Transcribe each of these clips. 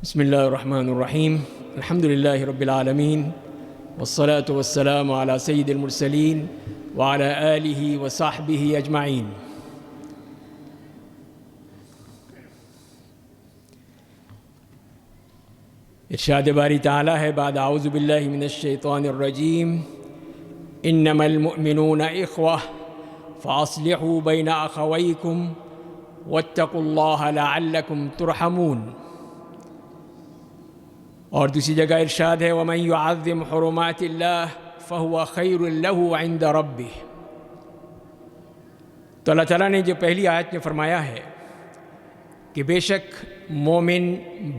بسم الله الرحمن الرحيم الحمد لله رب العالمين والصلاة والسلام على سيد المرسلين وعلى آله وصحبه أجمعين. ارشاد باری تعالی ہے بعد اعوذ باللہ من الشیطان الرجیم انما المؤمنون اخوہ فاصلحوا بین اخویکم واتقوا اللہ لعلکم ترحمون. اور دوسری جگہ ارشاد ہے وَمَن يُعَظِّمْ حُرُمَاتِ اللَّهِ فَهُوَ خَيْرٌ لَهُ عِندَ رَبِّهِ. تو اللہ تعالیٰ نے جو پہلی آیت میں فرمایا ہے کہ بے شک مومن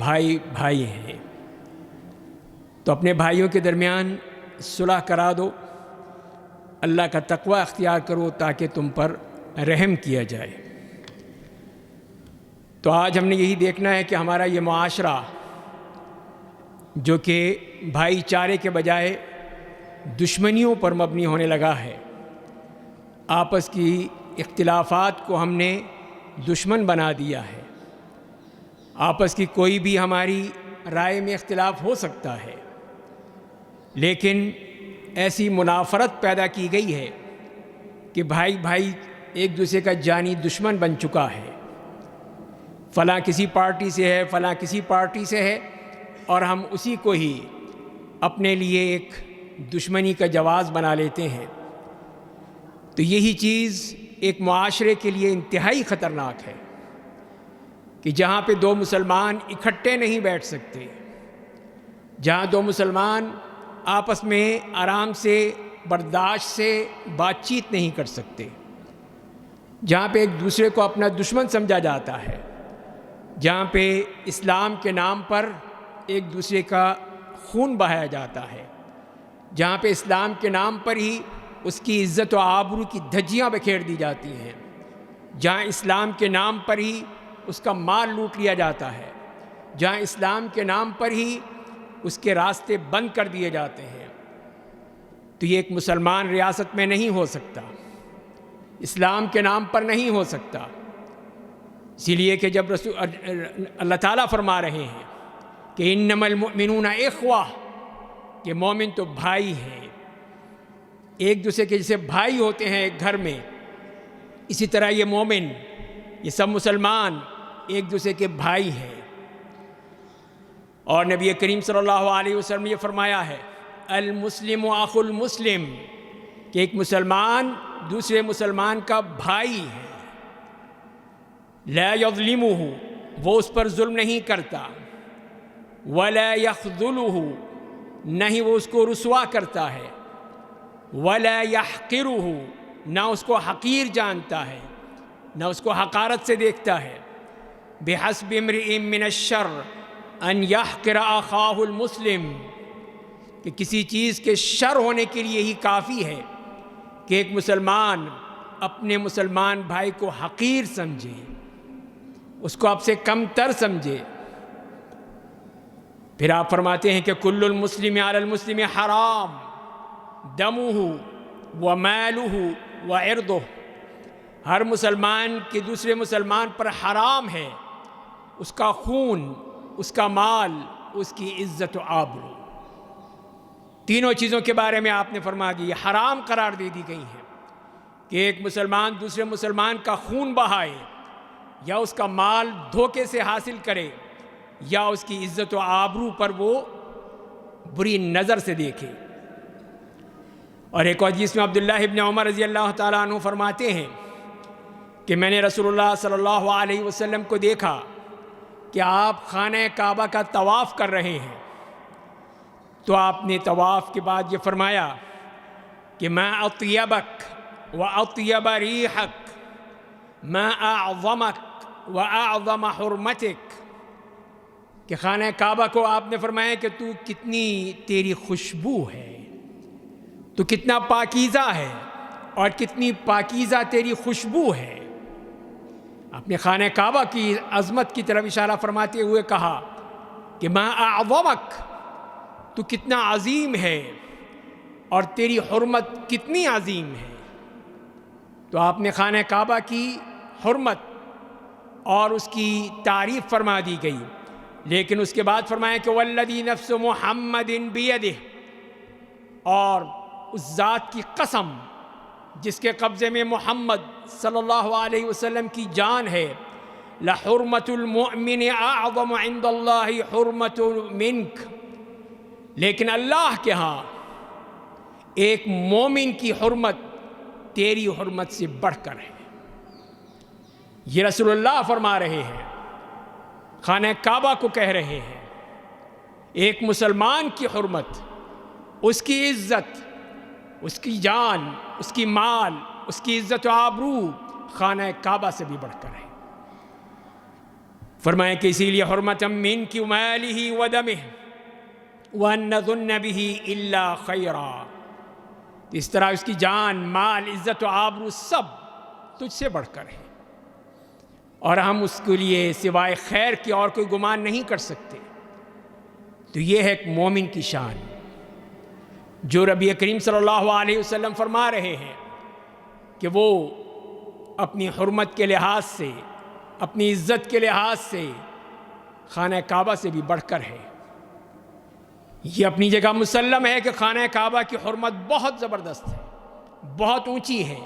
بھائی ہیں، تو اپنے بھائیوں کے درمیان صلح کرا دو، اللہ کا تقوی اختیار کرو تاکہ تم پر رحم کیا جائے. تو آج ہم نے یہی دیکھنا ہے کہ ہمارا یہ معاشرہ جو کہ بھائی چارے کے بجائے دشمنیوں پر مبنی ہونے لگا ہے، آپس کی اختلافات کو ہم نے دشمن بنا دیا ہے. آپس کی کوئی بھی ہماری رائے میں اختلاف ہو سکتا ہے، لیکن ایسی منافرت پیدا کی گئی ہے کہ بھائی ایک دوسرے کا جانی دشمن بن چکا ہے. فلاں کسی پارٹی سے ہے، فلاں کسی پارٹی سے ہے، اور ہم اسی کو ہی اپنے لیے ایک دشمنی کا جواز بنا لیتے ہیں. تو یہی چیز ایک معاشرے کے لیے انتہائی خطرناک ہے کہ جہاں پہ دو مسلمان اکٹھے نہیں بیٹھ سکتے، جہاں دو مسلمان آپس میں آرام سے برداشت سے بات چیت نہیں کر سکتے، جہاں پہ ایک دوسرے کو اپنا دشمن سمجھا جاتا ہے، جہاں پہ اسلام کے نام پر ایک دوسرے کا خون بہایا جاتا ہے، جہاں پہ اسلام کے نام پر ہی اس کی عزت و آبرو کی دھجیاں بکھیر دی جاتی ہیں، جہاں اسلام کے نام پر ہی اس کا مال لوٹ لیا جاتا ہے، جہاں اسلام کے نام پر ہی اس کے راستے بند کر دیے جاتے ہیں. تو یہ ایک مسلمان ریاست میں نہیں ہو سکتا، اسلام کے نام پر نہیں ہو سکتا. اسی لیے کہ جب اللہ تعالیٰ فرما رہے ہیں کہ انما المؤمنون اخوہ، کہ مومن تو بھائی ہیں، ایک دوسرے کے جیسے بھائی ہوتے ہیں ایک گھر میں، اسی طرح یہ مومن، یہ سب مسلمان ایک دوسرے کے بھائی ہیں. اور نبی کریم صلی اللہ علیہ وسلم نے یہ فرمایا ہے المسلم اخو المسلم، کہ ایک مسلمان دوسرے مسلمان کا بھائی ہے. لا یظلمہ، وہ اس پر ظلم نہیں کرتا، ولا یخذلہ، نہ ہی وہ اس کو رسوا کرتا ہے، ولا یحقرہ، نہ اس کو حقیر جانتا ہے، نہ اس کو حقارت سے دیکھتا ہے. بحسب امرئ من الشر ان یحقر اخاہ المسلم، کہ کسی چیز کے شر ہونے کے لیے ہی کافی ہے کہ ایک مسلمان اپنے مسلمان بھائی کو حقیر سمجھے، اس کو آپ سے کم تر سمجھے. پھر آپ فرماتے ہیں کہ کل المسلم علی المسلم حرام دمہ ومالہ وعرضہ، ہر مسلمان کے دوسرے مسلمان پر حرام ہے اس کا خون، اس کا مال، اس کی عزت و آبرو. تینوں چیزوں کے بارے میں آپ نے فرما دی، حرام قرار دے دی گئی ہیں کہ ایک مسلمان دوسرے مسلمان کا خون بہائے، یا اس کا مال دھوکے سے حاصل کرے، یا اس کی عزت و آبرو پر وہ بری نظر سے دیکھے. اور ایک حدیث میں عبداللہ ابن عمر رضی اللہ تعالیٰ عنہ فرماتے ہیں کہ میں نے رسول اللہ صلی اللہ علیہ وسلم کو دیکھا کہ آپ خانہ کعبہ کا طواف کر رہے ہیں، تو آپ نے طواف کے بعد یہ فرمایا کہ ما اطیبک و اطیب ریحک، ما اعظمک و اعظم حرمتک، کہ خانہ کعبہ کو آپ نے فرمایا کہ تو کتنی تیری خوشبو ہے، تو کتنا پاکیزہ ہے، اور کتنی پاکیزہ تیری خوشبو ہے. آپ نے خانہ کعبہ کی عظمت کی طرف اشارہ فرماتے ہوئے کہا کہ ما اعظمک، تو کتنا عظیم ہے، اور تیری حرمت کتنی عظیم ہے. تو آپ نے خانہ کعبہ کی حرمت اور اس کی تعریف فرما دی گئی. لیکن اس کے بعد فرمایا کہ والذی نفس محمد بیدہ، اور اس ذات کی قسم جس کے قبضے میں محمد صلی اللہ علیہ وسلم کی جان ہے، لحرمت المؤمن اعظم عند اللہ حرمت منک، لیکن اللہ کے ہاں ایک مومن کی حرمت تیری حرمت سے بڑھ کر ہے۔ یہ رسول اللہ فرما رہے ہیں، خانہ کعبہ کو کہہ رہے ہیں، ایک مسلمان کی حرمت، اس کی عزت، اس کی جان، اس کی مال، اس کی عزت و آبرو خانہ کعبہ سے بھی بڑھ کر ہے۔ فرمایا کہ اسی لیے حرمت منک ومالہ ودمہ وان نظن بہ الا خیرا، اس طرح اس کی جان، مال، عزت و آبرو سب تجھ سے بڑھ کر ہے، اور ہم اس کے لیے سوائے خیر کی اور کوئی گمان نہیں کر سکتے۔ تو یہ ہے ایک مومن کی شان جو نبی کریم صلی اللہ علیہ وسلم فرما رہے ہیں کہ وہ اپنی حرمت کے لحاظ سے، اپنی عزت کے لحاظ سے خانہ کعبہ سے بھی بڑھ کر ہے۔ یہ اپنی جگہ مسلم ہے کہ خانہ کعبہ کی حرمت بہت زبردست ہے، بہت اونچی ہے،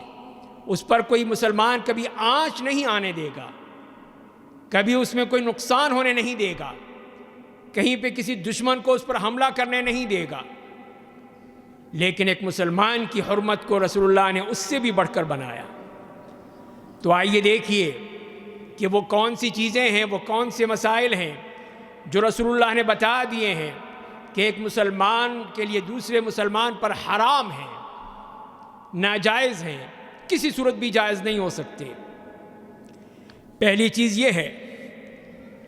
اس پر کوئی مسلمان کبھی آنچ نہیں آنے دے گا، کبھی اس میں کوئی نقصان ہونے نہیں دے گا، کہیں پہ کسی دشمن کو اس پر حملہ کرنے نہیں دے گا۔ لیکن ایک مسلمان کی حرمت کو رسول اللہ نے اس سے بھی بڑھ کر بنایا۔ تو آئیے دیکھیے کہ وہ کون سی چیزیں ہیں، وہ کون سے مسائل ہیں جو رسول اللہ نے بتا دیے ہیں کہ ایک مسلمان کے لیے دوسرے مسلمان پر حرام ہیں، ناجائز ہیں، کسی صورت بھی جائز نہیں ہو سکتے۔ پہلی چیز یہ ہے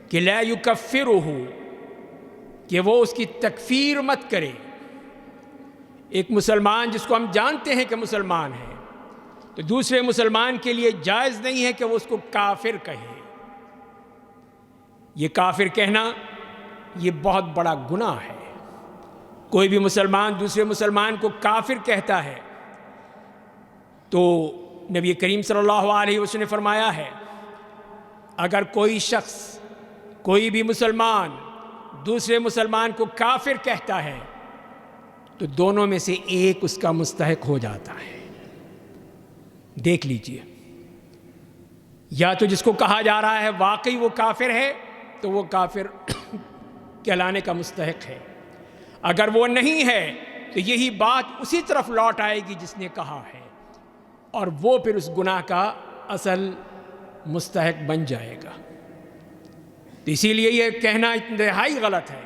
کہ لا یکفرہ، کہ وہ اس کی تکفیر مت کرے۔ ایک مسلمان جس کو ہم جانتے ہیں کہ مسلمان ہے، تو دوسرے مسلمان کے لیے جائز نہیں ہے کہ وہ اس کو کافر کہے۔ یہ کافر کہنا یہ بہت بڑا گناہ ہے۔ کوئی بھی مسلمان دوسرے مسلمان کو کافر کہتا ہے تو نبی کریم صلی اللہ علیہ وسلم نے فرمایا ہے، اگر کوئی شخص، کوئی بھی مسلمان دوسرے مسلمان کو کافر کہتا ہے تو دونوں میں سے ایک اس کا مستحق ہو جاتا ہے۔ دیکھ لیجئے، یا تو جس کو کہا جا رہا ہے واقعی وہ کافر ہے تو وہ کافر کہلانے کا مستحق ہے، اگر وہ نہیں ہے تو یہی بات اسی طرف لوٹ آئے گی جس نے کہا ہے، اور وہ پھر اس گناہ کا اصل مستحق بن جائے گا۔ تو اسی لیے یہ کہنا انتہائی غلط ہے۔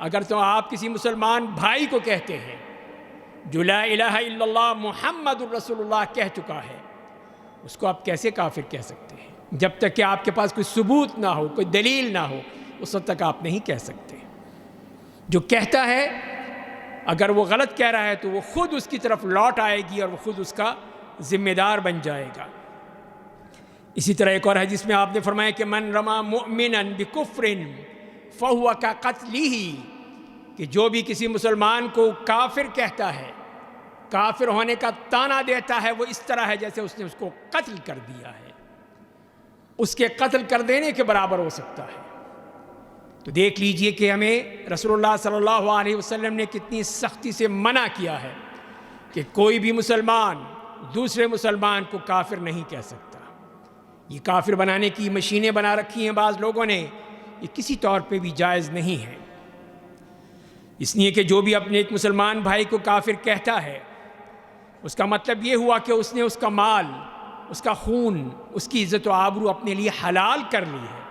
اگر تو آپ کسی مسلمان بھائی کو کہتے ہیں جو لا الہ الا اللہ محمد الرسول اللہ کہہ چکا ہے، اس کو آپ کیسے کافر کہہ سکتے ہیں؟ جب تک کہ آپ کے پاس کوئی ثبوت نہ ہو، کوئی دلیل نہ ہو، اس وقت تک آپ نہیں کہہ سکتے۔ جو کہتا ہے اگر وہ غلط کہہ رہا ہے تو وہ خود اس کی طرف لوٹ آئے گی اور وہ خود اس کا ذمہ دار بن جائے گا۔ اسی طرح ایک اور حدیث میں آپ نے فرمایا کہ من رما مؤمنا بکفر فہو کقتلہ، کہ جو بھی کسی مسلمان کو کافر کہتا ہے، کافر ہونے کا طعنہ دیتا ہے، وہ اس طرح ہے جیسے اس نے اس کو قتل کر دیا ہے، اس کے قتل کر دینے کے برابر ہو سکتا ہے۔ تو دیکھ لیجئے کہ ہمیں رسول اللہ صلی اللہ علیہ وسلم نے کتنی سختی سے منع کیا ہے کہ کوئی بھی مسلمان دوسرے مسلمان کو کافر نہیں کہہ سکتا۔ یہ کافر بنانے کی مشینیں بنا رکھی ہیں بعض لوگوں نے، یہ کسی طور پہ بھی جائز نہیں ہے۔ اس لیے کہ جو بھی اپنے ایک مسلمان بھائی کو کافر کہتا ہے، اس کا مطلب یہ ہوا کہ اس نے اس کا مال، اس کا خون، اس کی عزت و آبرو اپنے لیے حلال کر لی ہے۔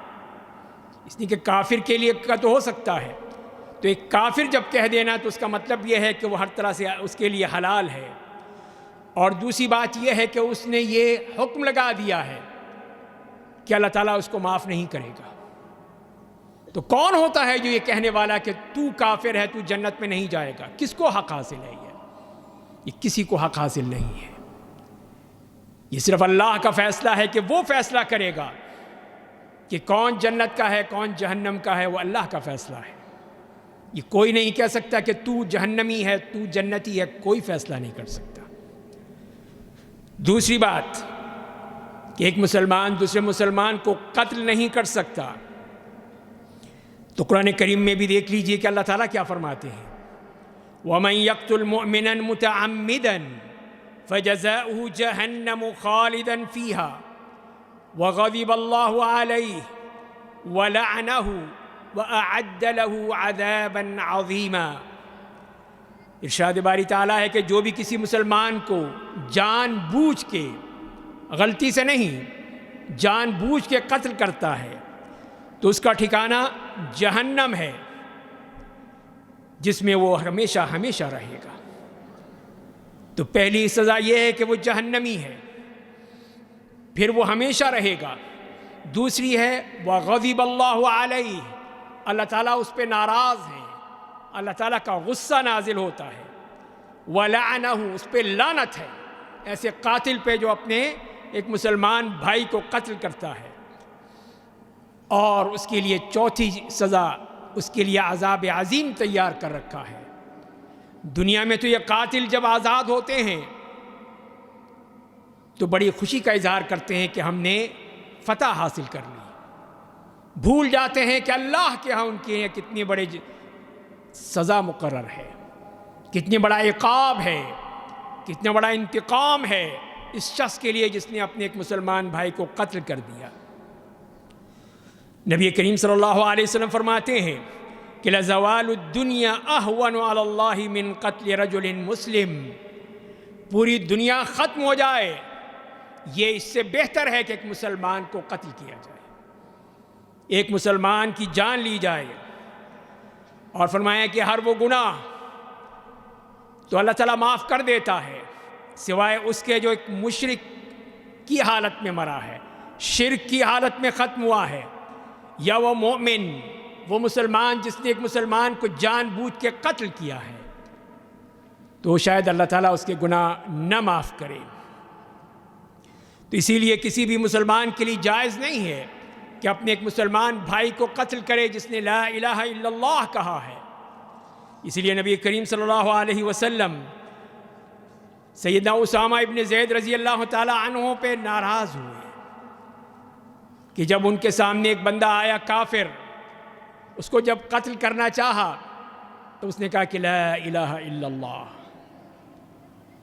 اس لیے کہ کافر کے لیے قتل ہو سکتا ہے، تو ایک کافر جب کہہ دینا تو اس کا مطلب یہ ہے کہ وہ ہر طرح سے اس کے لیے حلال ہے۔ اور دوسری بات یہ ہے کہ اس نے یہ حکم لگا دیا ہے کہ اللہ تعالیٰ اس کو معاف نہیں کرے گا۔ تو کون ہوتا ہے جو یہ کہنے والا کہ تو کافر ہے، تو جنت میں نہیں جائے گا؟ کس کو حق حاصل ہے؟ یہ کسی کو حق حاصل نہیں ہے۔ یہ صرف اللہ کا فیصلہ ہے کہ وہ فیصلہ کرے گا کہ کون جنت کا ہے، کون جہنم کا ہے، وہ اللہ کا فیصلہ ہے۔ یہ کوئی نہیں کہہ سکتا کہ تو جہنمی ہے، تو جنتی ہے، کوئی فیصلہ نہیں کر سکتا۔ دوسری بات کہ ایک مسلمان دوسرے مسلمان کو قتل نہیں کر سکتا، تو قرآن کریم میں بھی دیکھ لیجئے کہ اللہ تعالیٰ کیا فرماتے ہیں، وَمَن يَقْتُلْ مُؤْمِنًا مُتَعَمِّدًا فَجَزَاؤُهُ جَهَنَّمُ خَالِدًا فِيهَا وَغَضِبَ اللَّهُ عَلَيْهِ وَلَعَنَهُ وَأَعَدَّ لَهُ عَذَابًا عَظِيمًا۔ ارشاد باری تعالیٰ ہے کہ جو بھی کسی مسلمان کو جان بوجھ کے، غلطی سے نہیں، جان بوجھ کے قتل کرتا ہے تو اس کا ٹھکانہ جہنم ہے، جس میں وہ ہمیشہ ہمیشہ رہے گا۔ تو پہلی سزا یہ ہے کہ وہ جہنمی ہے، پھر وہ ہمیشہ رہے گا۔ دوسری ہے وَغَضِبَ اللَّهُ عَلَيْهِ، اللہ تعالیٰ اس پہ ناراض ہیں، اللہ تعالیٰ کا غصہ نازل ہوتا ہے۔ وَلَعَنَهُ، اس پہ لعنت ہے، ایسے قاتل پہ جو اپنے ایک مسلمان بھائی کو قتل کرتا ہے۔ اور اس کے لیے چوتھی سزا، اس کے لیے عذاب عظیم تیار کر رکھا ہے۔ دنیا میں تو یہ قاتل جب آزاد ہوتے ہیں تو بڑی خوشی کا اظہار کرتے ہیں کہ ہم نے فتح حاصل کر لی، بھول جاتے ہیں کہ اللہ کے ہاں ان کے لیے کتنی بڑی سزا مقرر ہے، کتنی بڑا عقاب ہے، کتنا بڑا انتقام ہے اس شخص کے لیے جس نے اپنے ایک مسلمان بھائی کو قتل کر دیا۔ نبی کریم صلی اللہ علیہ وسلم فرماتے ہیں کہ لَزَوَالُ الدُّنْيَا أَهْوَنُ عَلَى اللَّهِ مِنْ قَتْلِ رَجُلٍ مُسْلِمٍ، پوری دنیا ختم ہو جائے یہ اس سے بہتر ہے کہ ایک مسلمان کو قتل کیا جائے، ایک مسلمان کی جان لی جائے۔ اور فرمایا کہ ہر وہ گناہ تو اللہ تعالیٰ معاف کر دیتا ہے سوائے اس کے جو ایک مشرک کی حالت میں مرا ہے، شرک کی حالت میں ختم ہوا ہے، یا وہ مومن، وہ مسلمان جس نے ایک مسلمان کو جان بوجھ کے قتل کیا ہے، تو شاید اللہ تعالیٰ اس کے گناہ نہ معاف کرے۔ تو اسی لیے کسی بھی مسلمان کے لیے جائز نہیں ہے کہ اپنے ایک مسلمان بھائی کو قتل کرے جس نے لا الہ الا اللہ کہا ہے۔ اسی لیے نبی کریم صلی اللہ علیہ وسلم سیدنا اسامہ ابن زید رضی اللہ تعالیٰ عنہ پہ ناراض ہوئے کہ جب ان کے سامنے ایک بندہ آیا کافر، اس کو جب قتل کرنا چاہا تو اس نے کہا کہ لا الہ الا اللہ،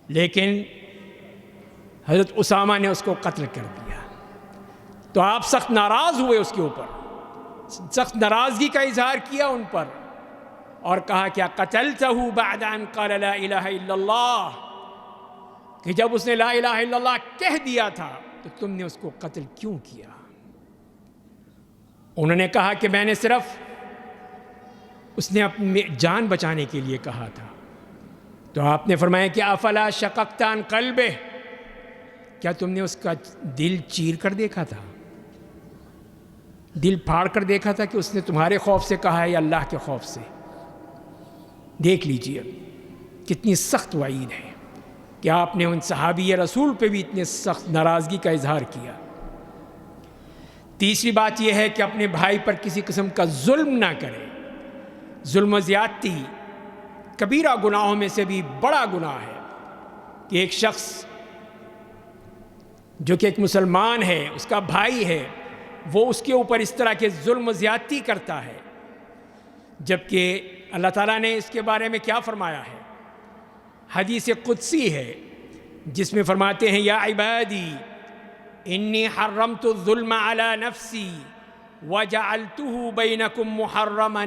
لیکن حضرت اسامہ نے اس کو قتل کر دیا۔ تو آپ سخت ناراض ہوئے، اس کے اوپر سخت ناراضگی کا اظہار کیا ان پر، اور کہا کیا قتلتہ بعد ان قال لا الہ الا اللہ، کہ جب اس نے لا الہ الا اللہ کہہ دیا تھا تو تم نے اس کو قتل کیوں کیا؟ انہوں نے کہا کہ میں نے صرف اس نے اپنی جان بچانے کے لیے کہا تھا۔ تو آپ نے فرمایا کہ افلا شققت عن قلبہ، کیا تم نے اس کا دل چیر کر دیکھا تھا، دل پھاڑ کر دیکھا تھا کہ اس نے تمہارے خوف سے کہا ہے یا اللہ کے خوف سے؟ دیکھ لیجئے کتنی سخت وعید ہے کہ آپ نے ان صحابی رسول پہ بھی اتنے سخت ناراضگی کا اظہار کیا۔ تیسری بات یہ ہے کہ اپنے بھائی پر کسی قسم کا ظلم نہ کرے۔ ظلم و زیادتی کبیرہ گناہوں میں سے بھی بڑا گناہ ہے کہ ایک شخص جو کہ ایک مسلمان ہے، اس کا بھائی ہے، وہ اس کے اوپر اس طرح کے ظلم و زیادتی کرتا ہے، جبکہ اللہ تعالیٰ نے اس کے بارے میں کیا فرمایا ہے؟ حدیث قدسی ہے جس میں فرماتے ہیں یا عبادی انی حرمت الظلم علی نفسی وجعلتہ بینکم محرما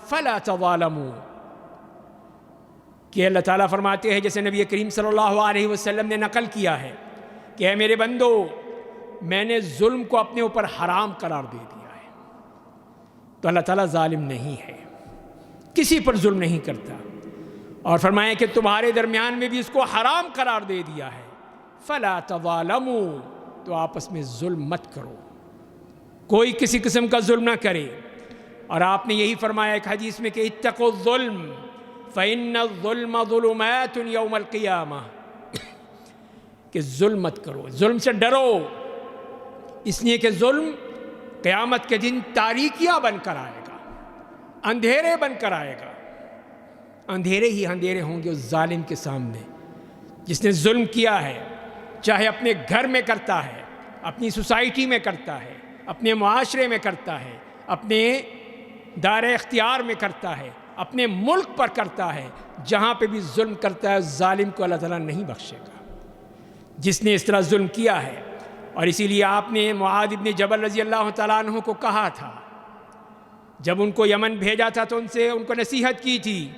فلا تظالموا، کہ اللہ تعالیٰ فرماتے ہیں جیسے نبی کریم صلی اللہ علیہ وسلم نے نقل کیا ہے کہ اے میرے بندو، میں نے ظلم کو اپنے اوپر حرام قرار دے دیا ہے۔ تو اللہ تعالیٰ ظالم نہیں ہے، کسی پر ظلم نہیں کرتا، اور فرمایا کہ تمہارے درمیان میں بھی اس کو حرام قرار دے دیا ہے، فلا تظالموا، تو آپس میں ظلم مت کرو، کوئی کسی قسم کا ظلم نہ کرے۔ اور آپ نے یہی فرمایا ایک حدیث میں کہ اتقوا الظلم فإن الظلم ظلمات یوم القیامہ، کہ ظلم مت کرو، ظلم سے ڈرو، اس لیے کہ ظلم قیامت کے دن تاریکیاں بن کر آئے گا، اندھیرے بن کر آئے گا، اندھیرے ہی اندھیرے ہوں گے اس ظالم کے سامنے جس نے ظلم کیا ہے، چاہے اپنے گھر میں کرتا ہے، اپنی سوسائٹی میں کرتا ہے، اپنے معاشرے میں کرتا ہے، اپنے دائرہ اختیار میں کرتا ہے، اپنے ملک پر کرتا ہے، جہاں پہ بھی ظلم کرتا ہے ظالم کو اللہ تعالیٰ نہیں بخشے گا جس نے اس طرح ظلم کیا ہے۔ اور اسی لیے آپ نے معاذ بن جبل رضی اللہ تعالیٰ عنہ کو کہا تھا، جب ان کو یمن بھیجا تھا تو ان کو نصیحت کی تھی،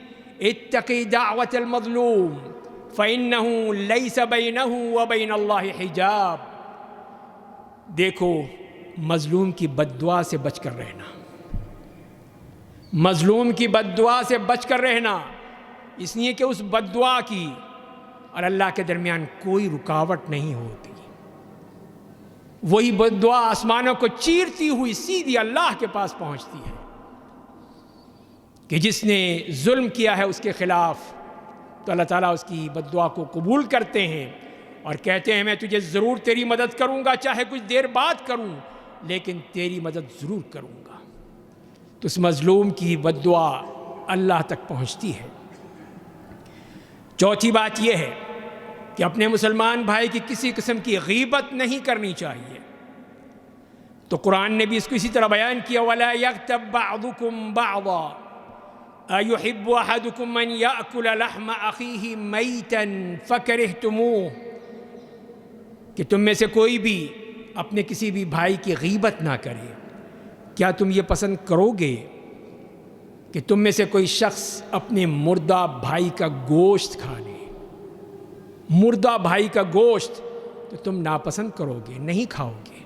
اتقی دعوت المظلوم فإنہ لیس بینہ وبین اللہ حجاب، دیکھو مظلوم کی بد دعا سے بچ کر رہنا، مظلوم کی بد دعا سے بچ کر رہنا، اس لیے کہ اس بد دعا کی اور اللہ کے درمیان کوئی رکاوٹ نہیں ہوتی، وہی بد دعا آسمانوں کو چیرتی ہوئی سیدھی اللہ کے پاس پہنچتی ہے کہ جس نے ظلم کیا ہے اس کے خلاف، تو اللہ تعالیٰ اس کی بد دعا کو قبول کرتے ہیں اور کہتے ہیں میں تجھے ضرور تیری مدد کروں گا، چاہے کچھ دیر بعد کروں لیکن تیری مدد ضرور کروں گا۔ تو اس مظلوم کی بد دعا اللہ تک پہنچتی ہے۔ چوتھی بات یہ ہے کہ اپنے مسلمان بھائی کی کسی قسم کی غیبت نہیں کرنی چاہیے، تو قرآن نے بھی اس کو اسی طرح بیان کیا، وَلَا يَغْتَبْ بَعْضُكُمْ بَعْضًا أَيُحِبُّ أَحَدُكُمْ مَنْ يَأْكُلَ لَحْمَ أَخِيهِ مَيْتًا فَكَرِهْتُمُوهُ، کہ تم میں سے کوئی بھی اپنے کسی بھی بھائی کی غیبت نہ کرے۔ کیا تم یہ پسند کرو گے کہ تم میں سے کوئی شخص اپنے مردہ بھائی کا گوشت کھا لے؟ مردہ بھائی کا گوشت تو تم ناپسند کرو گے، نہیں کھاؤ گے۔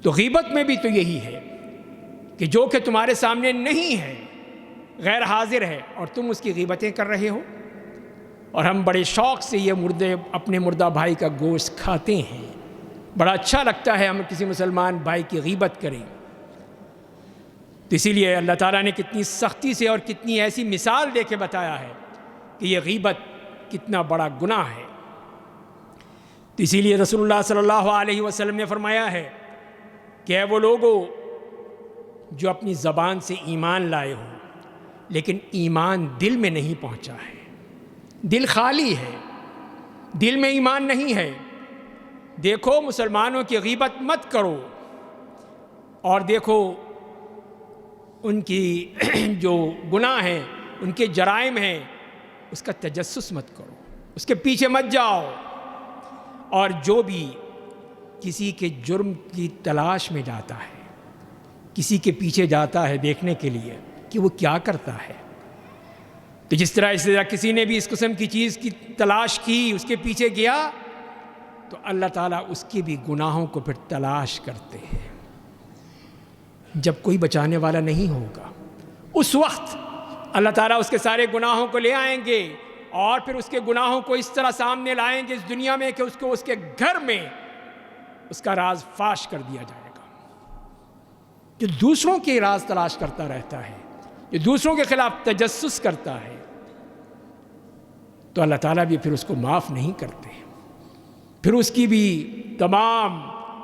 تو غیبت میں بھی تو یہی ہے کہ جو کہ تمہارے سامنے نہیں ہے، غیر حاضر ہے، اور تم اس کی غیبتیں کر رہے ہو، اور ہم بڑے شوق سے یہ اپنے مردہ بھائی کا گوشت کھاتے ہیں، بڑا اچھا لگتا ہے ہم کسی مسلمان بھائی کی غیبت کریں۔ تو اسی لیے اللہ تعالیٰ نے کتنی سختی سے اور کتنی ایسی مثال دے کے بتایا ہے کہ یہ غیبت کتنا بڑا گناہ ہے۔ تو اسی لیے رسول اللہ صلی اللہ علیہ وسلم نے فرمایا ہے کہ اے وہ لوگوں جو اپنی زبان سے ایمان لائے ہو لیکن ایمان دل میں نہیں پہنچا ہے، دل خالی ہے، دل میں ایمان نہیں ہے، دیکھو مسلمانوں کی غیبت مت کرو، اور دیکھو ان کی جو گناہ ہیں، ان کے جرائم ہیں، اس کا تجسس مت کرو، اس کے پیچھے مت جاؤ، اور جو بھی کسی کے جرم کی تلاش میں جاتا ہے، کسی کے پیچھے جاتا ہے دیکھنے کے لیے کہ وہ کیا کرتا ہے، تو جس طرح کسی نے بھی اس قسم کی چیز کی تلاش کی، اس کے پیچھے گیا، تو اللہ تعالیٰ اس کی بھی گناہوں کو پھر تلاش کرتے ہیں۔ جب کوئی بچانے والا نہیں ہوگا اس وقت اللہ تعالیٰ اس کے سارے گناہوں کو لے آئیں گے، اور پھر اس کے گناہوں کو اس طرح سامنے لائیں گے اس دنیا میں کہ اس کو اس کے گھر میں اس کا راز فاش کر دیا جائے گا۔ جو دوسروں کے راز تلاش کرتا رہتا ہے، جو دوسروں کے خلاف تجسس کرتا ہے، تو اللہ تعالیٰ بھی پھر اس کو معاف نہیں کرتے، پھر اس کی بھی تمام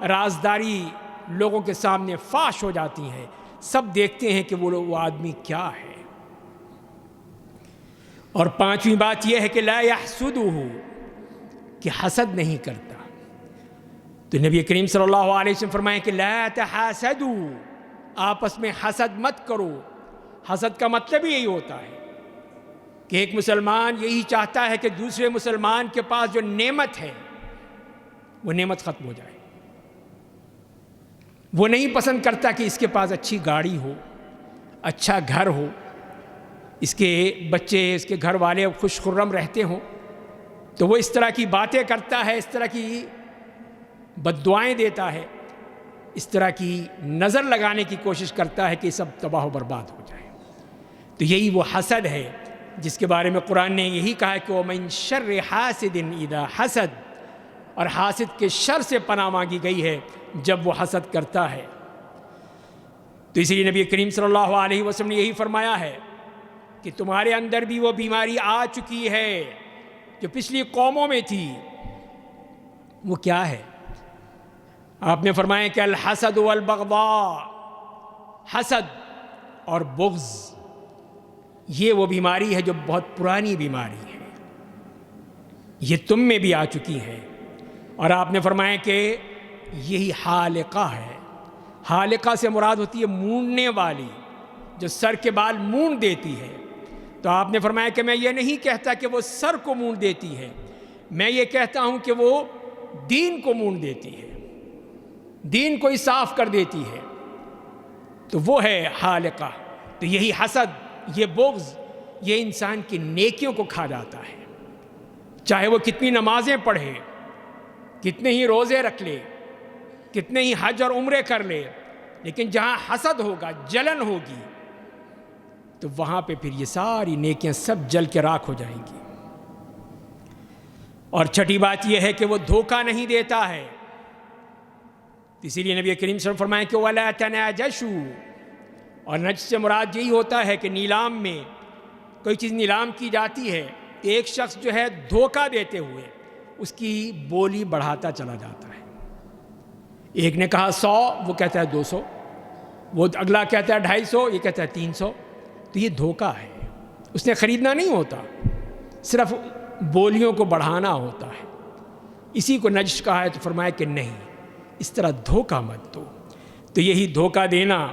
رازداری لوگوں کے سامنے فاش ہو جاتی ہیں، سب دیکھتے ہیں کہ وہ آدمی کیا ہے۔ اور پانچویں بات یہ ہے کہ لا یحسدہ، کہ حسد نہیں کرتا۔ تو نبی کریم صلی اللہ علیہ وسلم فرمائے کہ لا تحاسدوا، آپس میں حسد مت کرو۔ حسد کا مطلب یہی ہوتا ہے کہ ایک مسلمان یہی چاہتا ہے کہ دوسرے مسلمان کے پاس جو نعمت ہے وہ نعمت ختم ہو جائے، وہ نہیں پسند کرتا کہ اس کے پاس اچھی گاڑی ہو، اچھا گھر ہو، اس کے بچے، اس کے گھر والے خوش خرم رہتے ہوں، تو وہ اس طرح کی باتیں کرتا ہے، اس طرح کی بد دعائیں دیتا ہے، اس طرح کی نظر لگانے کی کوشش کرتا ہے کہ سب تباہ و برباد ہو جائے۔ تو یہی وہ حسد ہے جس کے بارے میں قرآن نے یہی کہا کہ وَمِن شَرِّ حَاسِدٍ اِذَا حَسَد، اور حاسد کے شر سے پناہ مانگی گئی ہے جب وہ حسد کرتا ہے۔ تو اسی لیے نبی کریم صلی اللہ علیہ وسلم نے یہی فرمایا ہے کہ تمہارے اندر بھی وہ بیماری آ چکی ہے جو پچھلی قوموں میں تھی۔ وہ کیا ہے؟ آپ نے فرمایا کہ الحسد والبغضاء، حسد اور بغض، یہ وہ بیماری ہے جو بہت پرانی بیماری ہے، یہ تم میں بھی آ چکی ہے۔ اور آپ نے فرمایا کہ یہی حالقہ ہے۔ حالقہ سے مراد ہوتی ہے مونڈنے والی، جو سر کے بال مونڈ دیتی ہے، تو آپ نے فرمایا کہ میں یہ نہیں کہتا کہ وہ سر کو مونڈ دیتی ہے، میں یہ کہتا ہوں کہ وہ دین کو مونڈ دیتی ہے، دین کو ہی صاف کر دیتی ہے، تو وہ ہے حالقہ۔ تو یہی حسد، یہ بغض، یہ انسان کی نیکیوں کو کھا جاتا ہے، چاہے وہ کتنی نمازیں پڑھے، کتنے ہی روزے رکھ لے، کتنے ہی حج اور عمرے کر لے، لیکن جہاں حسد ہوگا، جلن ہوگی، تو وہاں پہ پھر یہ ساری نیکیاں سب جل کے راکھ ہو جائیں گی۔ اور چھٹی بات یہ ہے کہ وہ دھوکہ نہیں دیتا ہے، اسی لیے نبی کریم صلی اللہ علیہ وسلم فرمائیں کہ وَلَا تَنَاجَشُوا، اور نجش سے مراد یہی ہوتا ہے کہ نیلام میں کوئی چیز نیلام کی جاتی ہے، ایک شخص جو ہے دھوکہ دیتے ہوئے اس کی بولی بڑھاتا چلا جاتا ہے، ایک نے کہا 100، وہ کہتا ہے 200، وہ اگلا کہتا ہے 250، یہ کہتا ہے 300، تو یہ دھوکہ ہے، اس نے خریدنا نہیں ہوتا، صرف بولیوں کو بڑھانا ہوتا ہے، اسی کو نجش کہا ہے۔ تو فرمایا کہ نہیں، اس طرح دھوکہ مت دو۔ تو یہی دھوکہ دینا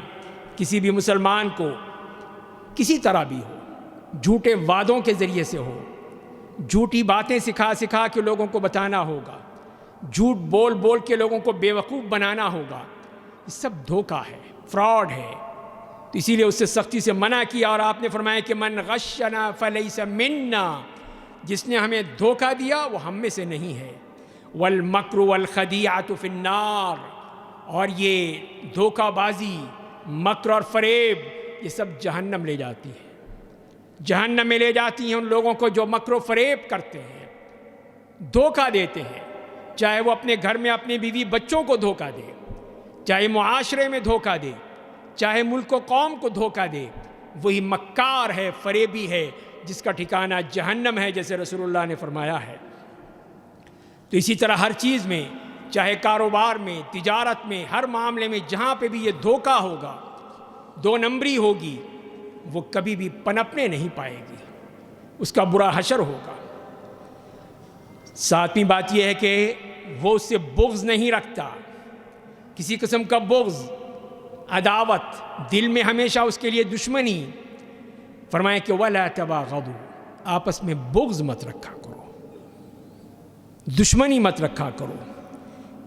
کسی بھی مسلمان کو کسی طرح بھی ہو، جھوٹے وعدوں کے ذریعے سے ہو، جھوٹی باتیں سکھا سکھا کے لوگوں کو بتانا ہوگا، جھوٹ بول بول کے لوگوں کو بیوقوف بنانا ہوگا، یہ سب دھوکہ ہے، فراڈ ہے۔ تو اسی لیے اس سے سختی سے منع کیا، اور آپ نے فرمایا کہ من غشنا فلیس منا، جس نے ہمیں دھوکہ دیا وہ ہم میں سے نہیں ہے۔ والمکر والخدیعۃ فی النار، اور یہ دھوکہ بازی، مکر اور فریب، یہ سب جہنم لے جاتی ہے، جہنم میں لے جاتی ہیں ان لوگوں کو جو مکر و فریب کرتے ہیں، دھوکہ دیتے ہیں، چاہے وہ اپنے گھر میں اپنے بیوی بچوں کو دھوکہ دے، چاہے معاشرے میں دھوکہ دے، چاہے ملک و قوم کو دھوکہ دے، وہی مکار ہے، فریبی ہے، جس کا ٹھکانہ جہنم ہے، جیسے رسول اللہ نے فرمایا ہے۔ تو اسی طرح ہر چیز میں، چاہے کاروبار میں، تجارت میں، ہر معاملے میں جہاں پہ بھی یہ دھوکہ ہوگا، دو نمبری ہوگی، وہ کبھی بھی پنپنے نہیں پائے گی، اس کا برا حشر ہوگا۔ ساتویں بات یہ ہے کہ وہ اس سے بغض نہیں رکھتا، کسی قسم کا بغض، عداوت، دل میں ہمیشہ اس کے لیے دشمنی۔ فرمائیں کہ وَلَا تَبَاغَضُوا، آپس میں بغض مت رکھا کرو، دشمنی مت رکھا کرو۔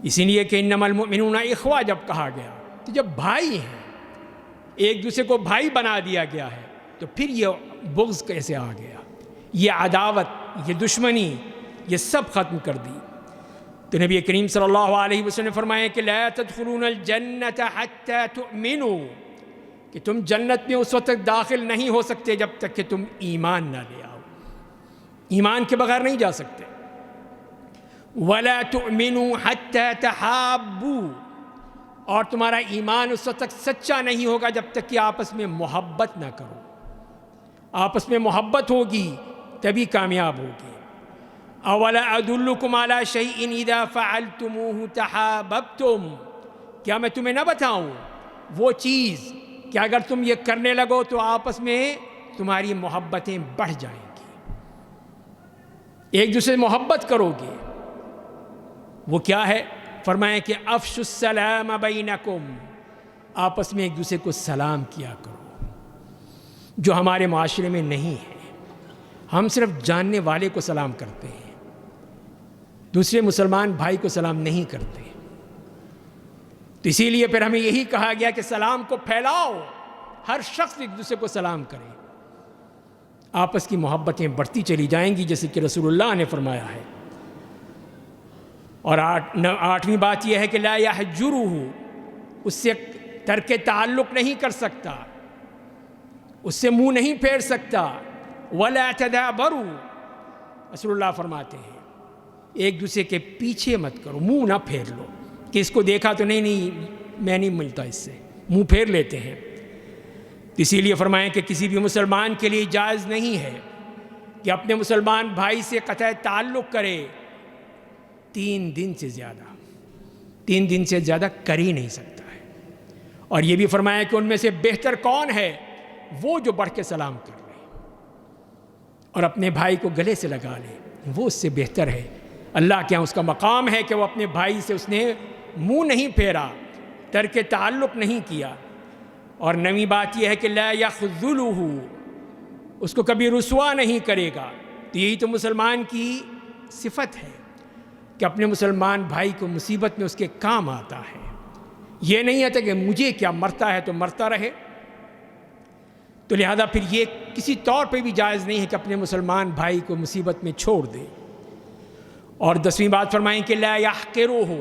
اسی لیے کہ انما المؤمنون اخوہ جب کہا گیا، تو جب بھائی ہیں، ایک دوسرے کو بھائی بنا دیا گیا ہے، تو پھر یہ بغض کیسے آ گیا؟ یہ عداوت، یہ دشمنی، یہ سب ختم کر دی۔ تو نبی کریم صلی اللہ علیہ وسلم نے فرمایا کہ لا تدخلون الجنت حتی تؤمنوا، کہ تم جنت میں اس وقت تک داخل نہیں ہو سکتے جب تک کہ تم ایمان نہ لے آؤ، ایمان کے بغیر نہیں جا سکتے۔ وَلَا تُؤْمِنُوا حَتَّى تَحَابُّوا، اور تمہارا ایمان اس وقت تک سچا نہیں ہوگا جب تک کہ آپس میں محبت نہ کرو، آپس میں محبت ہوگی تبھی کامیاب ہوگی۔ أَوَلَا أَدُلُّكُمْ عَلَى شَيْءٍ إِذَا فَعَلْتُمُوهُ تَحَابَبْتُمْ، کیا میں تمہیں نہ بتاؤں وہ چیز کہ اگر تم یہ کرنے لگو تو آپس میں تمہاری محبتیں بڑھ جائیں گی، ایک دوسرے سے محبت کرو گے۔ وہ کیا ہے؟ فرمایا کہ افشوا السلام بینکم، آپس میں ایک دوسرے کو سلام کیا کرو، جو ہمارے معاشرے میں نہیں ہے۔ ہم صرف جاننے والے کو سلام کرتے ہیں، دوسرے مسلمان بھائی کو سلام نہیں کرتے۔ تو اسی لیے پھر ہمیں یہی کہا گیا کہ سلام کو پھیلاؤ، ہر شخص ایک دوسرے کو سلام کرے، آپس کی محبتیں بڑھتی چلی جائیں گی، جیسے کہ رسول اللہ نے فرمایا ہے۔ اور آٹھویں بات یہ ہے کہ لا یحجرہ، اس سے ترک تعلق نہیں کر سکتا، اس سے منہ نہیں پھیر سکتا۔ ولا تدابروا، رسول اللہ فرماتے ہیں ایک دوسرے کے پیچھے مت کرو، منہ نہ پھیر لو کہ اس کو دیکھا تو نہیں میں نہیں ملتا اس سے، منہ پھیر لیتے ہیں۔ اسی لیے فرمائیں کہ کسی بھی مسلمان کے لیے جائز نہیں ہے کہ اپنے مسلمان بھائی سے قطع تعلق کرے 3 دن سے زیادہ، 3 دن سے زیادہ کر ہی نہیں سکتا ہے۔ اور یہ بھی فرمایا کہ ان میں سے بہتر کون ہے؟ وہ جو بڑھ کے سلام کر لے اور اپنے بھائی کو گلے سے لگا لے، وہ اس سے بہتر ہے۔ اللہ کے ہاں اس کا مقام ہے کہ وہ اپنے بھائی سے اس نے منہ نہیں پھیرا، ترک تعلق نہیں کیا۔ اور نویں بات یہ ہے کہ لا یخذلہ، اس کو کبھی رسوا نہیں کرے گا۔ تو یہی تو مسلمان کی صفت ہے کہ اپنے مسلمان بھائی کو مصیبت میں اس کے کام آتا ہے۔ یہ نہیں آتا کہ مجھے کیا، مرتا ہے تو مرتا رہے۔ تو لہذا پھر یہ کسی طور پہ بھی جائز نہیں ہے کہ اپنے مسلمان بھائی کو مصیبت میں چھوڑ دے۔ اور 10ویں بات فرمائیں کہ لا یحقرہ،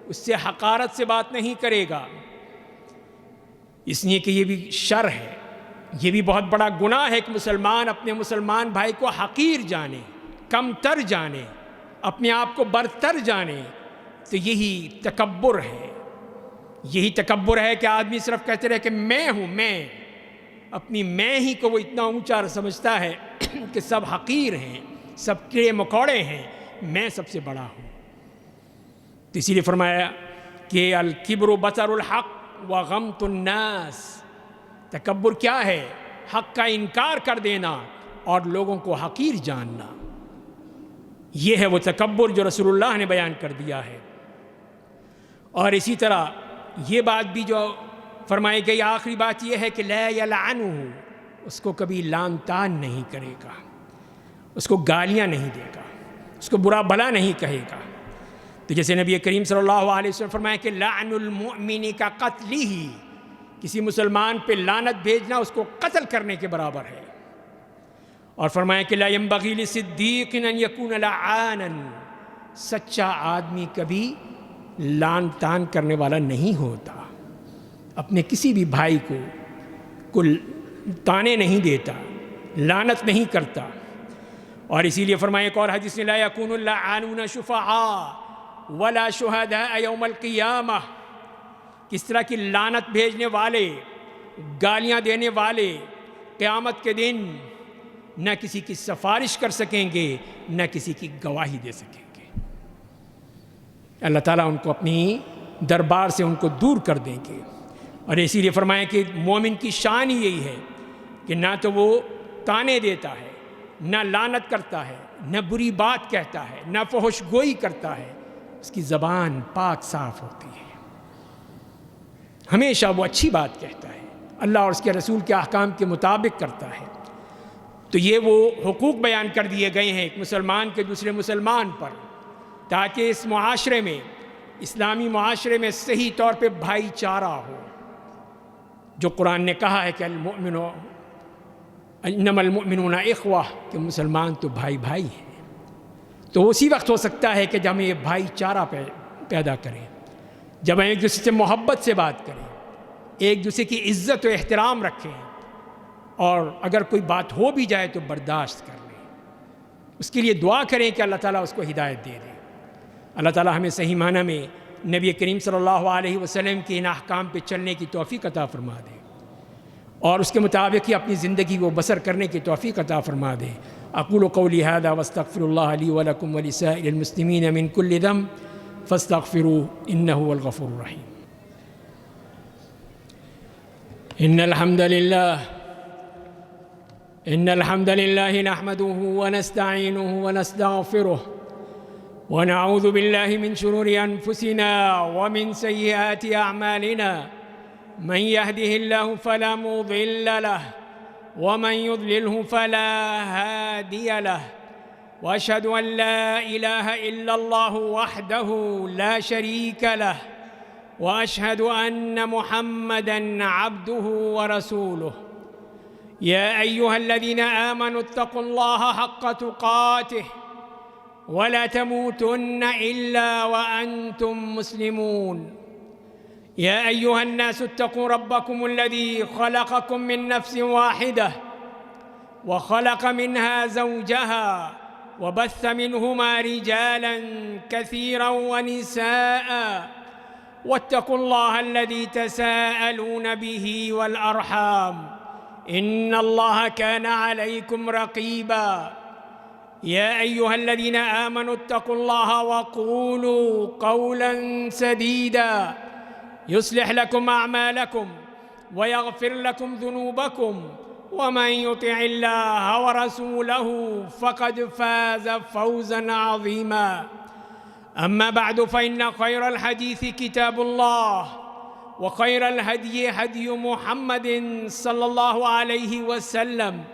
اس سے حقارت سے بات نہیں کرے گا، اس لیے کہ یہ بھی شر ہے، یہ بھی بہت بڑا گناہ ہے کہ مسلمان اپنے مسلمان بھائی کو حقیر جانے، کم تر جانے، اپنے آپ کو برتر جانے۔ تو یہی تکبر ہے، یہی تکبر ہے کہ آدمی صرف کہتے رہے کہ میں ہوں، میں، اپنی میں ہی کو وہ اتنا اونچا سمجھتا ہے کہ سب حقیر ہیں، سب کیڑے مکوڑے ہیں، میں سب سے بڑا ہوں۔ تو اسی لیے فرمایا کہ الکبر بطر الحق وغمط الناس، تکبر کیا ہے؟ حق کا انکار کر دینا اور لوگوں کو حقیر جاننا، یہ ہے وہ تکبر جو رسول اللہ نے بیان کر دیا ہے۔ اور اسی طرح یہ بات بھی جو فرمائی گئی، آخری بات یہ ہے کہ لا یلعنہ، اس کو کبھی لعن طعن نہیں کرے گا، اس کو گالیاں نہیں دے گا، اس کو برا بھلا نہیں کہے گا۔ تو جیسے نبی کریم صلی اللہ علیہ وسلم فرمایا کہ لعن المؤمن کا قتلہ، کسی مسلمان پہ لعنت بھیجنا اس کو قتل کرنے کے برابر ہے۔ اور فرمایا کہ لا ينبغي لصدیق ان یکون لعانا، سچا آدمی کبھی لعن طعن کرنے والا نہیں ہوتا، اپنے کسی بھی بھائی کو تانے نہیں دیتا، لعنت نہیں کرتا۔ اور اسی لیے فرمایا ایک اور حدیث میں لا یکون اللعانون شفعاء ولا شہداء یوم القیامہ، کس طرح کی لعنت بھیجنے والے، گالیاں دینے والے قیامت کے دن نہ کسی کی سفارش کر سکیں گے، نہ کسی کی گواہی دے سکیں گے۔ اللہ تعالیٰ ان کو اپنی دربار سے ان کو دور کر دیں گے۔ اور اسی لیے فرمایا کہ مومن کی شان ہی یہی ہے کہ نہ تو وہ تانے دیتا ہے، نہ لعنت کرتا ہے، نہ بری بات کہتا ہے، نہ فحش گوئی کرتا ہے، اس کی زبان پاک صاف ہوتی ہے، ہمیشہ وہ اچھی بات کہتا ہے، اللہ اور اس کے رسول کے احکام کے مطابق کرتا ہے۔ تو یہ وہ حقوق بیان کر دیے گئے ہیں ایک مسلمان کے دوسرے مسلمان پر، تاکہ اس معاشرے میں، اسلامی معاشرے میں صحیح طور پہ بھائی چارہ ہو، جو قرآن نے کہا ہے کہ انما المؤمنون اخوہ، کہ مسلمان تو بھائی بھائی ہیں۔ تو اسی وقت ہو سکتا ہے کہ جب ہم یہ بھائی چارہ پیدا کریں، جب ہم ایک دوسرے سے محبت سے بات کریں، ایک دوسرے کی عزت و احترام رکھیں، اور اگر کوئی بات ہو بھی جائے تو برداشت کر لیں، اس کے لیے دعا کریں کہ اللہ تعالیٰ اس کو ہدایت دے دے۔ اللہ تعالیٰ ہمیں صحیح معنی میں نبی کریم صلی اللہ علیہ وسلم کے ان احکام پہ چلنے کی توفیق عطا فرما دے، اور اس کے مطابق ہی اپنی زندگی کو بسر کرنے کی توفیق عطا فرما دے۔ اقول قولی ھذا واستغفر اللہ لی ولکم ولسائر المسلمین من کل ذنب فاستغفروہ انہ هو الغفور الرحیم۔ إن الحمد لله نحمده ونستعينه ونستغفره ونعوذ بالله من شرور أنفسنا ومن سيئات أعمالنا، من يهده الله فلا مضل له ومن يضلله فلا هادي له، وأشهد أن لا إله إلا الله وحده لا شريك له، وأشهد أن محمدًا عبده ورسوله۔ يا أيها الذين آمنوا اتقوا الله حق تقاته ولا تموتن إلا وأنتم مسلمون۔ يا أيها الناس اتقوا ربكم الذي خلقكم من نفس واحدة وخلق منها زوجها وبث منهما رجالا كثيرا ونساء، واتقوا الله الذي تساءلون به والأرحام إن الله كان عليكم رقيبا۔ يا أيها الذين آمنوا اتقوا الله وقولوا قولا سديدا يصلح لكم أعمالكم ويغفر لكم ذنوبكم، ومن يطع الله ورسوله فقد فاز فوزا عظيما۔ أما بعد فإن خير الحديث كتاب الله، وخير الهدي هدي محمد صلى الله عليه وسلم،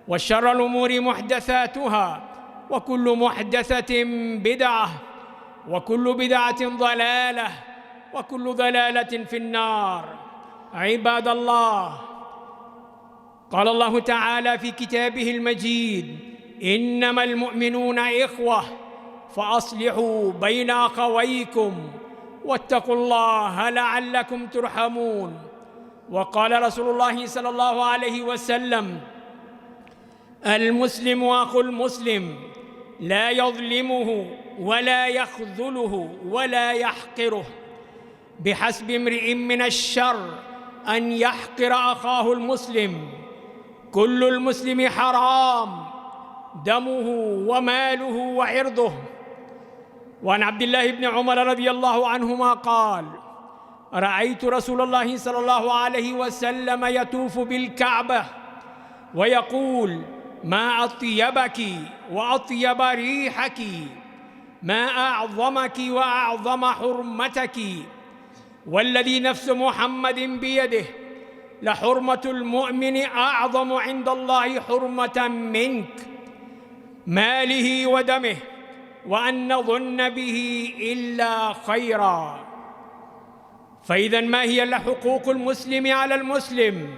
وشر الأمور محدثاتها، وكل محدثة بدعة، وكل بدعة ضلالة، وكل ضلالة في النار. عباد الله، قال الله تعالى في كتابه المجيد: إنما المؤمنون إخوة فأصلحوا بين أخويكم واتقوا الله لعلكم ترحمون. وقال رسول الله صلى الله عليه وسلم: المسلم أخو المسلم لا يظلمه ولا يخذله ولا يحقره، بحسب امرئ من الشر أن يحقر أخاه المسلم. كل المسلم حرام دمه وماله وعرضه. وعن عبد الله بن عمر رضي الله عنهما قال: رأيت رسول الله صلى الله عليه وسلم يطوف بالكعبة ويقول: ما أطيبك وأطيب ريحك، ما أعظمك وأعظم حرمتك، والذي نفس محمد بيده لحرمة المؤمن أعظم عند الله حرمة منك، ماله ودمه، وأن نظن به إلا خيرا. فإذا ما هي حقوق المسلم على المسلم؟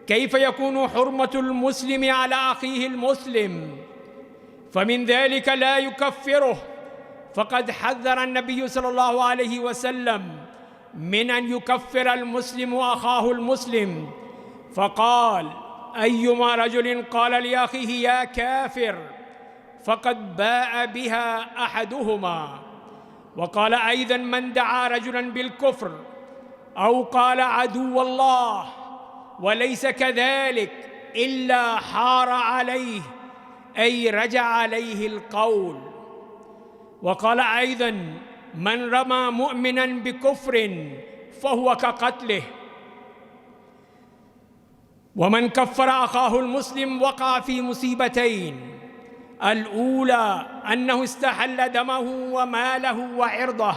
كيف يكون حرمة المسلم على أخيه المسلم؟ فمن ذلك لا يكفره، فقد حذر النبي صلى الله عليه وسلم من أن يكفر المسلم أخاه المسلم، فقال: أيما رجل قال لأخيه يا كافر فقد باء بها أحدهما. وقال أيضا: من دعا رجلا بالكفر أو قال عدو الله وليس كذلك إلا حار عليه، أي رجع عليه القول. وقال أيضا: من رمى مؤمنا بكفر فهو كقتله. ومن كفر أخاه المسلم وقع في مصيبتين: الأولى أنه استحل دمه وماله وعرضه،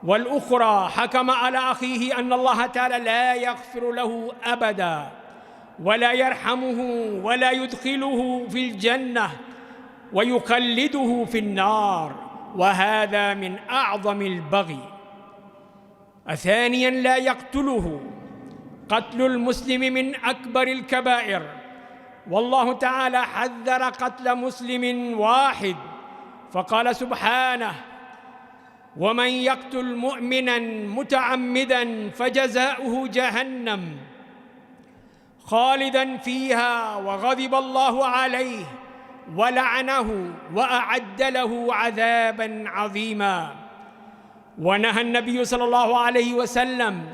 والأخرى حكم على أخيه أن الله تعالى لا يغفر له أبدا ولا يرحمه ولا يدخله في الجنة ويخلده في النار، وهذا من أعظم البغي. ثانياً لا يقتله. قتل المسلم من أكبر الكبائر، والله تعالى حذر قتل مسلم واحد، فقال سبحانه: ومن يقتل مؤمنا متعمدا فجزاؤه جهنم خالدا فيها وغضب الله عليه ولعنه وأعد له عذابا عظيما. ونهى النبي صلى الله عليه وسلم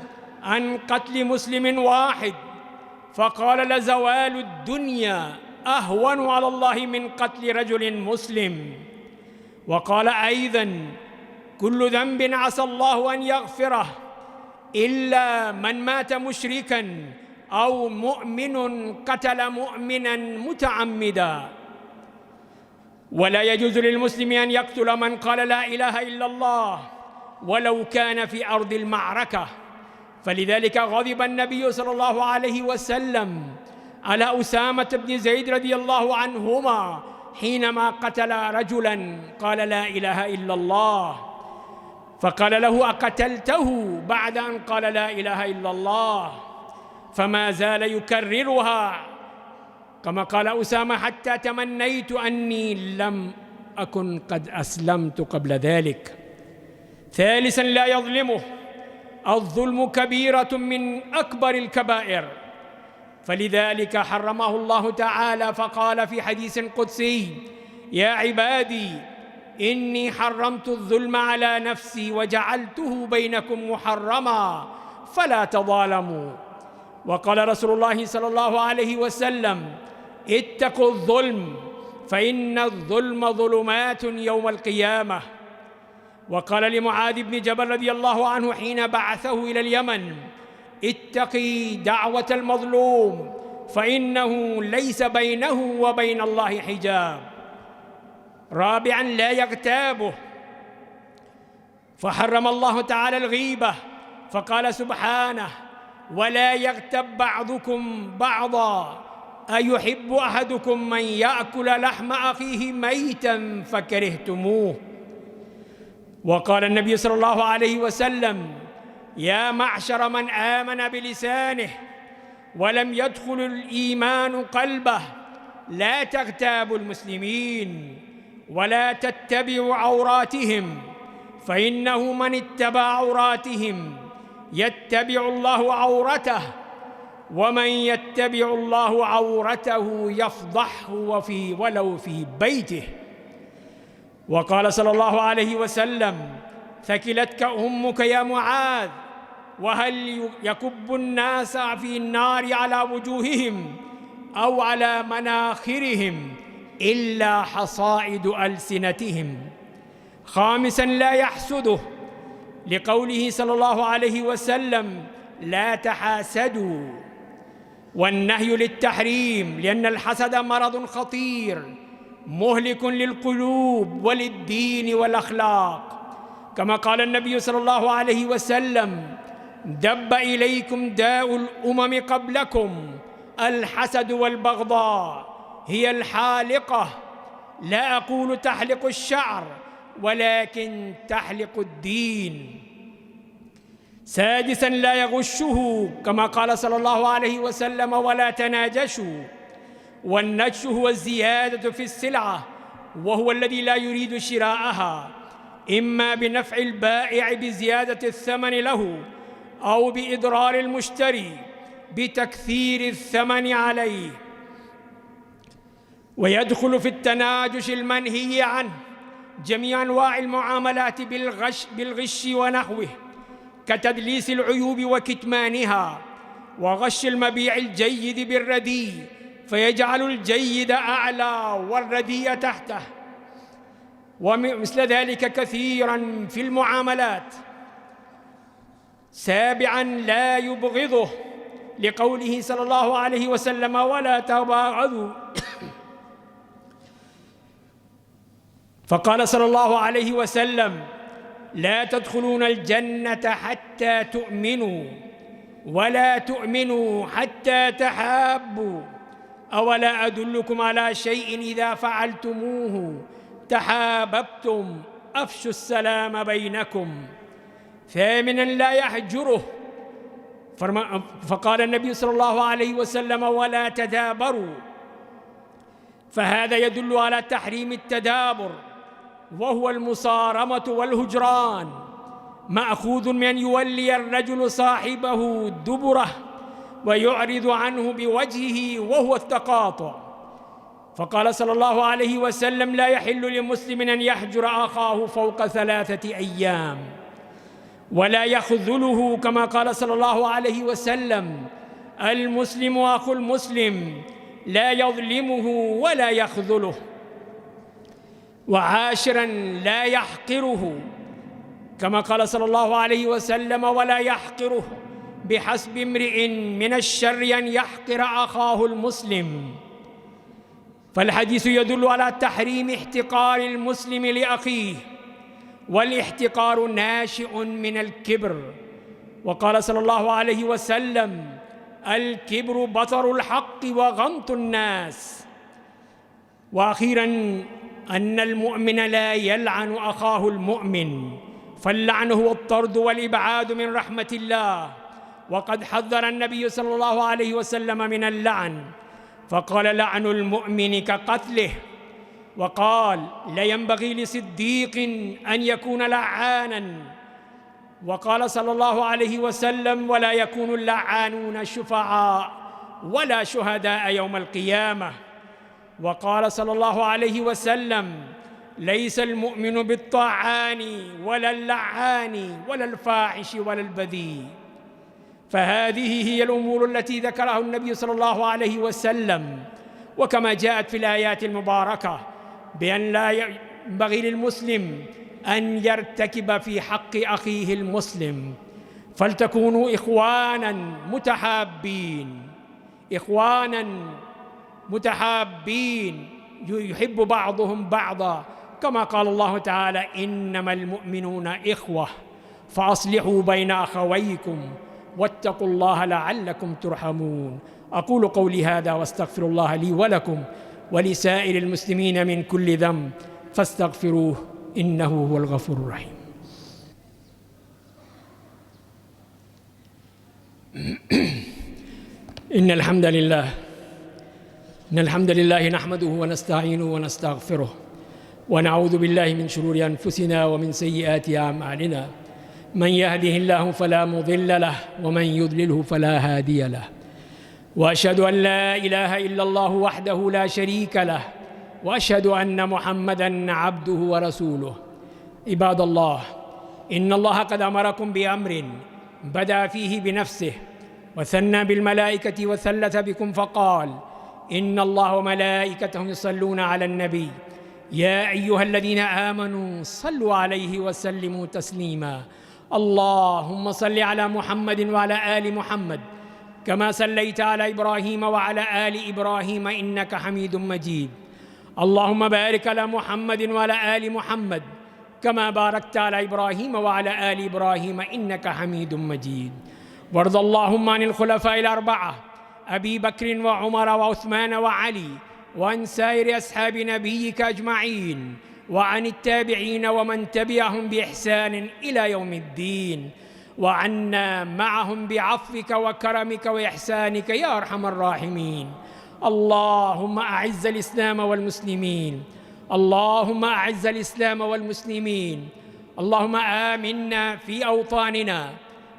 عن قتل مسلم واحد، فقال: لزوال الدنيا أهون على الله من قتل رجل مسلم. وقال أيضا: كل ذنب عسى الله أن يغفره إلا من مات مشركا أو مؤمن قتل مؤمنا متعمدا. ولا يجوز للمسلم أن يقتل من قال لا إله إلا الله ولو كان في أرض المعركة. فلذلك غضب النبي صلى الله عليه وسلم على أسامة بن زيد رضي الله عنهما حينما قتل رجلا قال لا إله إلا الله، فقال له: أقتلته بعد أن قال لا إله إلا الله؟ فما زال يكررها كما قال أسامة: حتى تمنيت أني لم أكن قد أسلمت قبل ذلك. ثالثاً لا يظلمه. الظلم كبيرة من أكبر الكبائر، فلذلك حرمه الله تعالى، فقال في حديث قدسي: يا عبادي إني حرمت الظلم على نفسي وجعلته بينكم محرما فلا تظالموا. وقال رسول الله صلى الله عليه وسلم: اتقوا الظلم فإن الظلم ظلمات يوم القيامة. وقال لمعاذ بن جبل رضي الله عنه حين بعثه إلى اليمن: اتقي دعوة المظلوم فإنه ليس بينه وبين الله حجاب. رابعاً لا يغتابه، فحرم الله تعالى الغيبة فقال سبحانه: ولا يغتب بعضكم بعضا أيحب أحدكم من يأكل لحم أخيه ميتا فكرهتموه. وقال النبي صلى الله عليه وسلم: يا معشر من آمن بلسانه ولم يدخل الإيمان قلبه، لا تغتابوا المسلمين ولا تتبعوا عوراتهم، فإنه من اتبع عوراتهم يتبع الله عورته، ومن يتبع الله عورته يفضحه ولو في بيته. وقال صلى الله عليه وسلم: ثكلتك أمك يا معاذ، وهل يكب الناس في النار على وجوههم أو على مناخرهم إلا حصائد ألسنتهم. خامساً لا يحسده، لقوله صلى الله عليه وسلم: لا تحاسدوا. والنهي للتحريم، لأن الحسد مرض خطير مهلك للقلوب وللدين والأخلاق، كما قال النبي صلى الله عليه وسلم: دب إليكم داء الأمم قبلكم الحسد والبغضاء، هي الحالقة، لا أقول تحلق الشعر ولكن تحلق الدين. سادساً لا يغشه، كما قال صلى الله عليه وسلم: ولا تناجشوا. والنجش هو الزيادة في السلعة، وهو الذي لا يريد شراءها، إما بنفع البائع بزيادة الثمن له، أو بإضرار المشتري بتكثير الثمن عليه. ويدخل في التناجش المنهي عنه جميع أنواع المعاملات بالغش ونحوه، كتدليس العيوب وكتمانها، وغش المبيع الجيد بالردي فيجعل الجيد أعلى والردي تحته، ومثل ذلك كثيراً في المعاملات. سابعاً لا يبغضه، لقوله صلى الله عليه وسلم: ولا تباغضوا. فقال صلى الله عليه وسلم: لا تدخلون الجنة حتى تؤمنوا، ولا تؤمنوا حتى تحابوا، أولا أدلكم على شيء إذا فعلتموه تحاببتم، أفشوا السلام بينكم. ثامناً لا يحجره، فقال النبي صلى الله عليه وسلم: ولا تدابروا، فهذا يدل على تحريم التدابر، وهو المصارمة والهجران، مأخوذ من أن يولي الرجل صاحبه دبره ويعرض عنه بوجهه، وهو التقاطع. فقال صلى الله عليه وسلم: لا يحل لمسلم أن يحجر أخاه فوق 3 أيام، ولا يخذله، كما قال صلى الله عليه وسلم: المسلم أخو المسلم لا يظلمه ولا يخذله. وعاشراً لا يحقره، كما قال صلى الله عليه وسلم: ولا يحقره، بحسب امرئ من الشر أن يحقر أخاه المسلم. فالحديث يدل على تحريم احتقار المسلم لأخيه، والاحتقار ناشئ من الكبر. وقال صلى الله عليه وسلم: الكبر بطر الحق وغمط الناس. وأخيراً أن المؤمن لا يلعن أخاه المؤمن، فاللعن هو الطرد والإبعاد من رحمة الله، وقد حذر النبي صلى الله عليه وسلم من اللعن، فقال: لعن المؤمن كقتله. وقال: لا ينبغي لصديق أن يكون لعاناً. وقال صلى الله عليه وسلم: ولا يكون اللعانون شفعاء ولا شهداء يوم القيامة. وقال صلى الله عليه وسلم: ليس المؤمن بالطاعان ولا اللعان ولا الفاحش ولا البذيء. فهذه هي الأمور التي ذكرها النبي صلى الله عليه وسلم، وكما جاءت في الآيات المباركة بأن لا ينبغي للمسلم أن يرتكب في حق أخيه المسلم، فلتكونوا إخوانا متحابين، إخوانا متحابين يحب بعضهم بعضا، كما قال الله تعالى: إنما المؤمنون إخوة فأصلحوا بين أخويكم واتقوا الله لعلكم ترحمون. أقول قولي هذا وأستغفر الله لي ولكم ولسائر المسلمين من كل ذنب فاستغفروه إنه هو الغفور الرحيم. إن الحمد لله نحمده ونستعينه ونستغفره ونعوذ بالله من شرور أنفسنا ومن سيئات أعمالنا. من يهده الله فلا مضل له ومن يضلله فلا هادي له. وأشهد أن لا إله إلا الله وحده لا شريك له وأشهد أن محمدًا عبده ورسوله. عباد الله، إن الله قد أمركم بأمر بدأ فيه بنفسه وثنى بالملائكة وثلث بكم فقال: إن الله وملائكته يصلون على النبي يا أيها الذين آمنوا صلوا عليه وسلموا تسليما. اللهم صل على محمد وعلى آل محمد كما صليت على إبراهيم وعلى آل إبراهيم إنك حميد مجيد. اللهم بارك على محمد وعلى آل محمد كما باركت على إبراهيم وعلى آل إبراهيم إنك حميد مجيد. وارض اللهم عن الخلفاء الأربعة أبي بكر وعمر وعثمان وعلي، وعن سائر أصحاب نبيك أجمعين، وعن التابعين ومن تبعهم بإحسان إلى يوم الدين، وعنا معهم بعفوك وكرمك وإحسانك يا أرحم الراحمين. اللهم أعز الإسلام والمسلمين، اللهم أعز الإسلام والمسلمين. اللهم آمنا في أوطاننا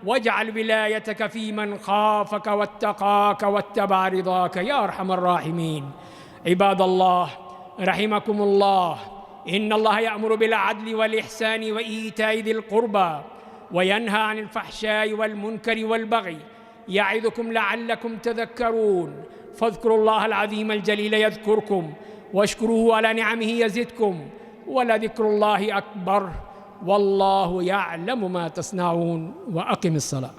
واجعل ولايتك في من خافك واتقاك واتبع رضاك يا أرحم الراحمين. عباد الله رحمكم الله، إن الله يأمر بالعدل والإحسان وإيتاء ذي القربى وينهى عن الفحشاء والمنكر والبغي يعظكم لعلكم تذكرون. فاذكروا الله العظيم الجليل يذكركم واشكروه على نعمه يزدكم ولذكر الله أكبر والله يعلم ما تصنعون. وأقم الصلاة.